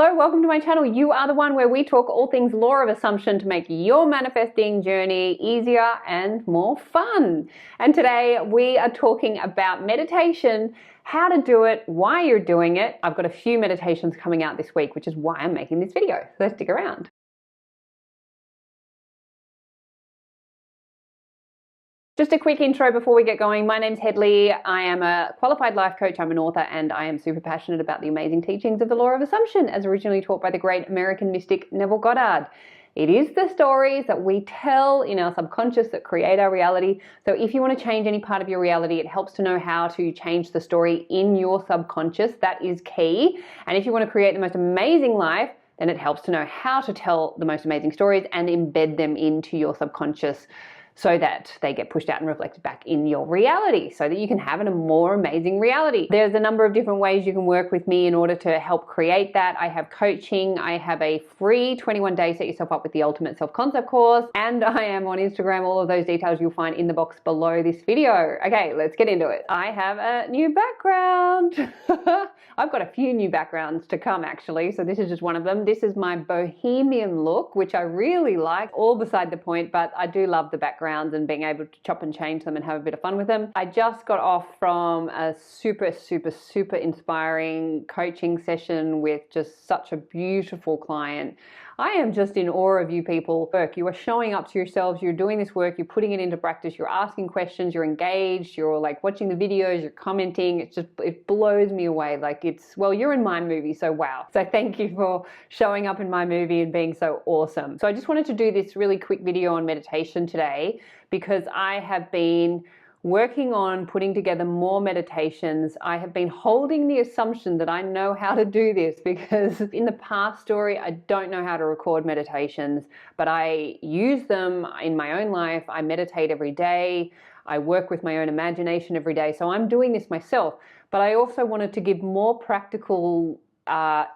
Hello, welcome to my channel. You are the one where we talk all things law of assumption to make your manifesting journey easier and more fun. And today we are talking about meditation, how to do it, why you're doing it. I've got a few meditations coming out this week, which is why I'm making this video. So stick around. Just a quick intro before we get going. My name's Hedley. I am a qualified life coach, I'm an author, and I am super passionate about the amazing teachings of the law of assumption as originally taught by the great American mystic Neville Goddard. It is the stories that we tell in our subconscious that create our reality. So if you want to change any part of your reality, it helps to know how to change the story in your subconscious. That is key. And if you want to create the most amazing life, then it helps to know how to tell the most amazing stories and embed them into your subconscious, so that they get pushed out and reflected back in your reality so that you can have a more amazing reality. There's a number of different ways you can work with me in order to help create that. I have coaching, I have a free 21-day Set Yourself Up with the Ultimate Self-Concept course, and I am on Instagram. All of those details you'll find in the box below this video. Okay, let's get into it. I have a new background. I've got a few new backgrounds to come actually, so this is just one of them. This is my bohemian look, which I really like, all beside the point, but I do love the background and being able to chop and change them and have a bit of fun with them. I just got off from a super inspiring coaching session with just such a beautiful client. I am just in awe of you people. You are showing up to yourselves, you're doing this work, you're putting it into practice, you're asking questions, you're engaged, you're like watching the videos, you're commenting. It blows me away. Like well, you're in my movie, so wow. So thank you for showing up in my movie and being so awesome. So I just wanted to do this really quick video on meditation today because I have been working on putting together more meditations. I have been holding the assumption that I know how to do this because in the past story, I don't know how to record meditations, but I use them in my own life. I meditate every day. I work with my own imagination every day. So I'm doing this myself, but I also wanted to give more practical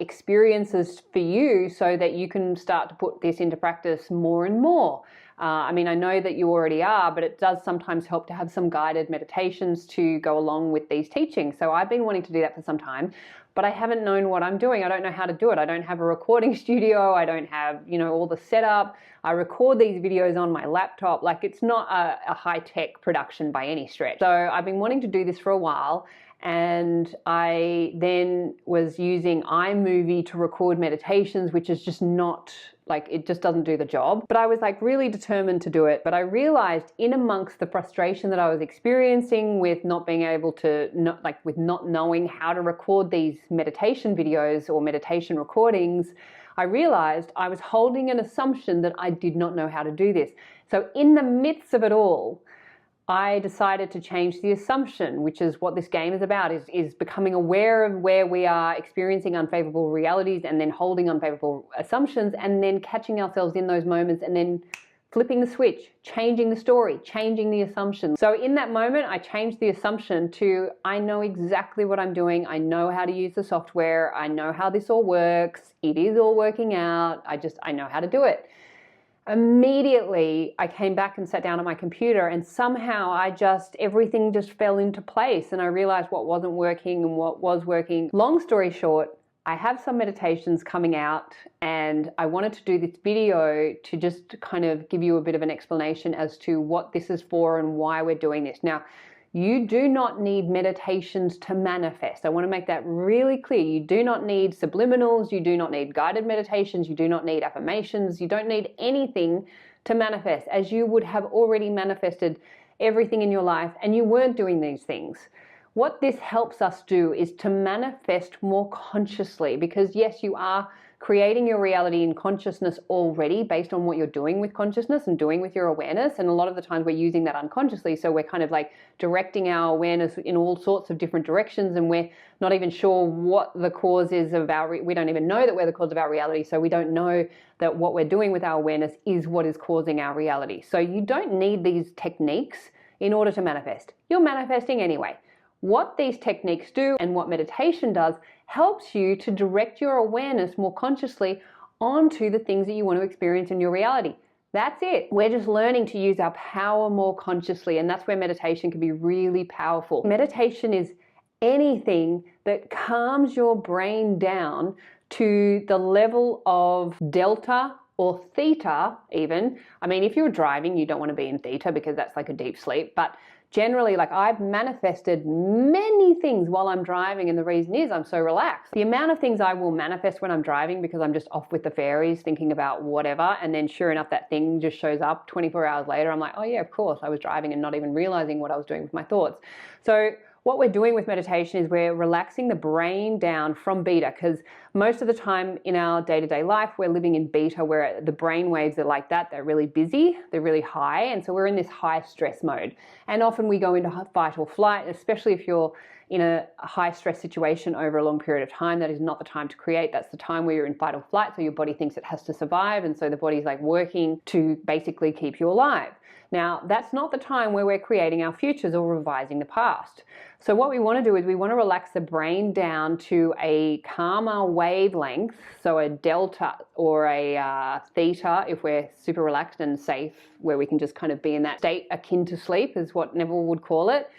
experiences for you so that you can start to put this into practice more and more. I mean, I know that you already are, but it does sometimes help to have some guided meditations to go along with these teachings. So I've been wanting to do that for some time, but I haven't known what I'm doing. I don't know how to do it. I don't have a recording studio. I don't have, all the setup. I record these videos on my laptop. Like it's not a high-tech production by any stretch. So I've been wanting to do this for a while. And I then was using iMovie to record meditations, which is just not, like, it just doesn't do the job. But I was like really determined to do it. But I realized in amongst the frustration that I was experiencing with not being able to, with not knowing how to record these meditation videos or meditation recordings, I realized I was holding an assumption that I did not know how to do this. So in the midst of it all, I decided to change the assumption, which is what this game is about, is becoming aware of where we are experiencing unfavorable realities and then holding unfavorable assumptions and then catching ourselves in those moments and then flipping the switch, changing the story, changing the assumption. So in that moment, I changed the assumption to, I know exactly what I'm doing. I know how to use the software. I know how this all works. It is all working out. I know how to do it. Immediately, I came back and sat down at my computer and somehow everything just fell into place and I realized what wasn't working and what was working. Long story short, I have some meditations coming out and I wanted to do this video to just kind of give you a bit of an explanation as to what this is for and why we're doing this. Now, you do not need meditations to manifest. I want to make that really clear. You do not need subliminals. You do not need guided meditations. You do not need affirmations. You don't need anything to manifest, as you would have already manifested everything in your life and you weren't doing these things. What this helps us do is to manifest more consciously because yes, you are creating your reality in consciousness already based on what you're doing with consciousness and doing with your awareness. And a lot of the times we're using that unconsciously. So we're kind of like directing our awareness in all sorts of different directions and we're not even sure what the cause is of we don't even know that we're the cause of our reality. So we don't know that what we're doing with our awareness is what is causing our reality. So you don't need these techniques in order to manifest. You're manifesting anyway. What these techniques do and what meditation does helps you to direct your awareness more consciously onto the things that you want to experience in your reality. That's it. We're just learning to use our power more consciously, and that's where meditation can be really powerful. Meditation is anything that calms your brain down to the level of delta or theta even. I mean, if you're driving, you don't want to be in theta because that's like a deep sleep, but generally, like, I've manifested many things while I'm driving, and the reason is I'm so relaxed. The amount of things I will manifest when I'm driving because I'm just off with the fairies thinking about whatever, and then sure enough that thing just shows up 24 hours later. I'm like, oh yeah, of course, I was driving and not even realizing what I was doing with my thoughts. So what we're doing with meditation is we're relaxing the brain down from beta, because most of the time in our day-to-day life, we're living in beta where the brain waves are like that. They're really busy, they're really high, and so we're in this high stress mode. And often we go into fight or flight, especially if you're in a high stress situation over a long period of time. That is not the time to create. That's the time where you're in fight or flight, so your body thinks it has to survive, and so the body's like working to basically keep you alive. Now, that's not the time where we're creating our futures or revising the past. So what we want to do is we want to relax the brain down to a calmer wavelength, so a delta or a theta if we're super relaxed and safe, where we can just kind of be in that state akin to sleep is what Neville would call it.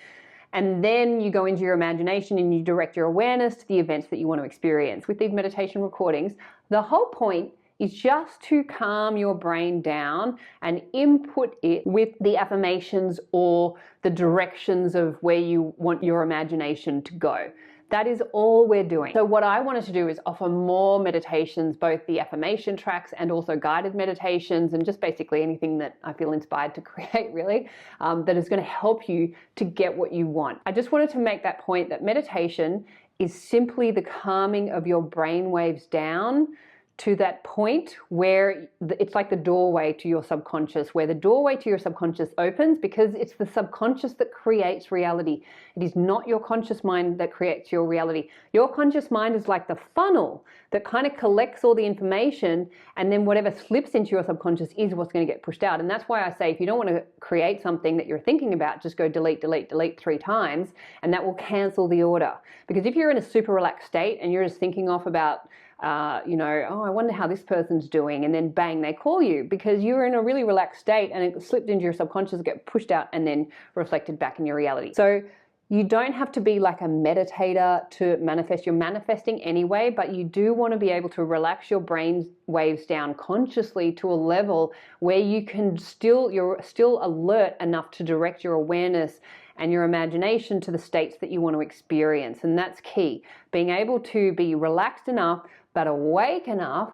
And then you go into your imagination and you direct your awareness to the events that you want to experience. With these meditation recordings, the whole point is just to calm your brain down and input it with the affirmations or the directions of where you want your imagination to go. That is all we're doing. So what I wanted to do is offer more meditations, both the affirmation tracks and also guided meditations, and just basically anything that I feel inspired to create, really, that is going to help you to get what you want. I just wanted to make that point that meditation is simply the calming of your brain waves down to that point where it's like the doorway to your subconscious, where the doorway to your subconscious opens, because it's the subconscious that creates reality. It is not your conscious mind that creates your reality. Your conscious mind is like the funnel that kind of collects all the information, and then whatever slips into your subconscious is what's going to get pushed out. And that's why I say, if you don't want to create something that you're thinking about, just go delete, delete, delete 3 times, and that will cancel the order. Because if you're in a super relaxed state and you're just thinking off about oh, I wonder how this person's doing, and then bang, they call you because you're in a really relaxed state and it slipped into your subconscious, get pushed out and then reflected back in your reality. So you don't have to be like a meditator to manifest. You're manifesting anyway, but you do want to be able to relax your brain waves down consciously to a level where you're still alert enough to direct your awareness and your imagination to the states that you want to experience. And that's key. Being able to be relaxed enough but awake enough,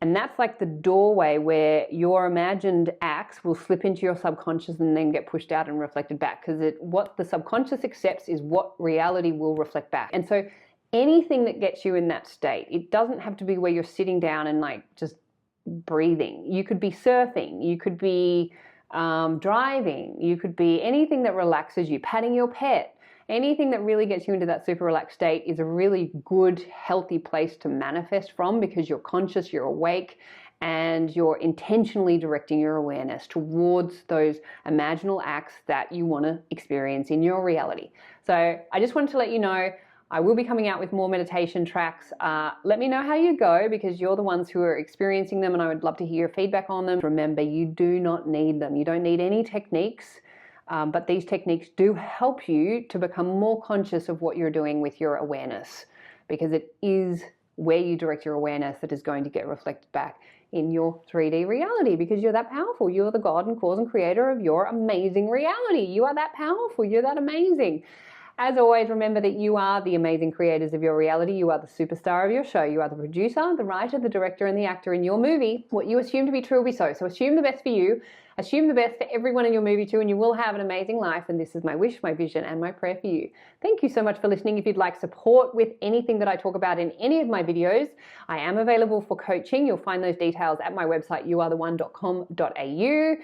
and that's like the doorway where your imagined acts will slip into your subconscious and then get pushed out and reflected back, because what the subconscious accepts is what reality will reflect back. And so anything that gets you in that state, it doesn't have to be where you're sitting down and like just breathing. You could be surfing, you could be driving, you could be anything that relaxes you, patting your pet. Anything that really gets you into that super relaxed state is a really good, healthy place to manifest from, because you're conscious, you're awake, and you're intentionally directing your awareness towards those imaginal acts that you want to experience in your reality. So I just wanted to let you know, I will be coming out with more meditation tracks. Let me know how you go, because you're the ones who are experiencing them, and I would love to hear your feedback on them. Remember, you do not need them. You don't need any techniques. But these techniques do help you to become more conscious of what you're doing with your awareness, because it is where you direct your awareness that is going to get reflected back in your 3D reality, because you're that powerful. You're the God and cause and creator of your amazing reality. You are that powerful. You're that amazing. As always, remember that you are the amazing creators of your reality. You are the superstar of your show. You are the producer, the writer, the director, and the actor in your movie. What you assume to be true will be so. So assume the best for you. Assume the best for everyone in your movie too, and you will have an amazing life. And this is my wish, my vision, and my prayer for you. Thank you so much for listening. If you'd like support with anything that I talk about in any of my videos, I am available for coaching. You'll find those details at my website, youaretheone.com.au.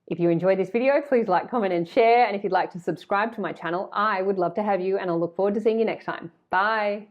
If you enjoyed this video, please like, comment, and share. And if you'd like to subscribe to my channel, I would love to have you, and I'll look forward to seeing you next time. Bye.